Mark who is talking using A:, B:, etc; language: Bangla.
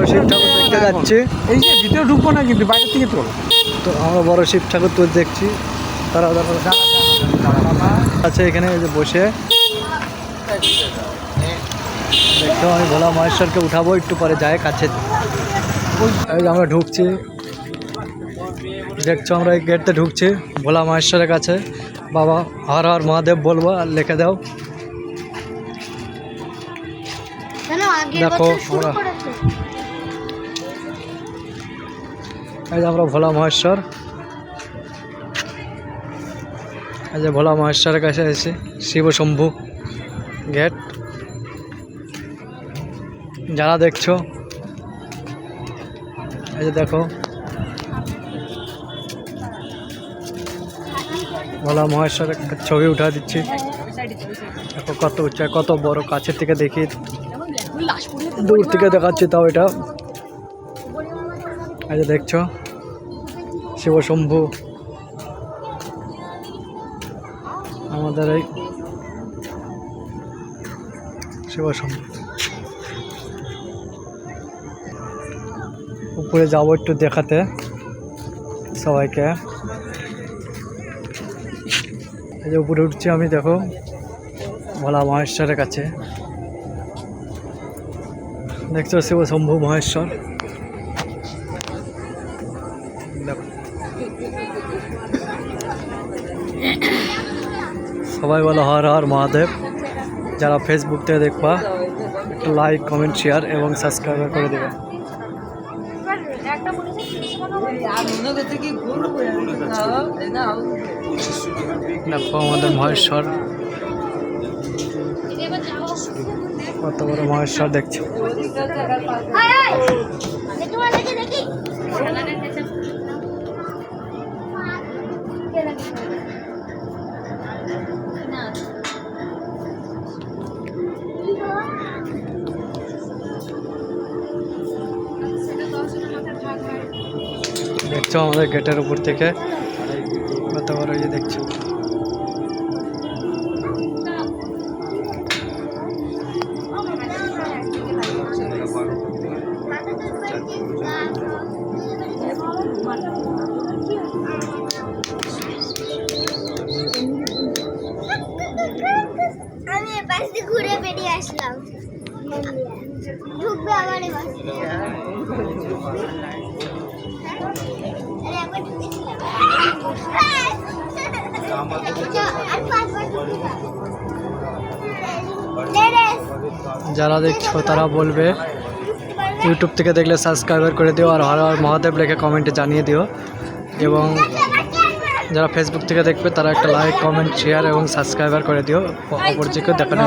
A: বড় শিব ঠাকুর দেখতে যাচ্ছি।
B: এই যে ভিতরে ঢুকবো না, কিন্তু বাইরের থেকে তোল।
A: তো আমরা বড় শিব ঠাকুর তো দেখছি। তারা আছে এখানে এই যে বসে দেখতে। আমি ভোলা মহেশ্বরকে উঠাবো একটু পরে, যায় কাছে। এই যে আমরা ঢুকছি, দেখছো আমরা এই গেটতে ঢুকছি ভোলা মহেশ্বরের কাছে। বাবা হর হর মহাদেব বলবো আর লিখে দাও। দেখো আমরা এই যে আমরা ভোলা মহেশ্বর, এই যে ভোলা মহেশ্বরের কাছে এসে শিব শম্ভু গেট। যারা দেখছো এই যে দেখো ভোলা মহেশ্বরের ছবি উঠা দিচ্ছি। দেখো কত উচ্চা, কত বড়, কাছের থেকে দেখি, দূর থেকে দেখাচ্ছি তাও এটা। এই যে দেখছো শিব শম্ভু আমাদের এই শিব শম্ভু। উপরে যাবো একটু দেখাতে সবাইকে। এই যে উপরে উঠছি আমি, দেখো ভোলা মহেশ্বরের কাছে। দেখছো শিব শম্ভু মহেশ্বর। দেখো সবাই বলো হর হর মহাদেব। যারা ফেসবুক থেকে দেখবা একটু লাইক কমেন্ট শেয়ার এবং সাবস্ক্রাইব করে দেবে। দেখো আমাদের মহেশ্বর, কত বড় মহেশ্বর দেখছো। দেখছো আমাদের গেটের উপর থেকে কত বড়, ইয়ে দেখছো।
C: আমি পাশে ঘুরে বেরিয়ে আসলাম, ঢুকবে আমার
A: যারা দেখছো তারা বলবে ইউটিউব থেকে দেখলে সাবস্ক্রাইবার করে দিও, আর হর হর মহাদেব লিখে কমেন্টে জানিয়ে দিও। এবং যারা ফেসবুক থেকে দেখবে তারা একটা লাইক কমেন্ট শেয়ার এবং সাবস্ক্রাইবার করে দিও অপরজিকে দেখানো।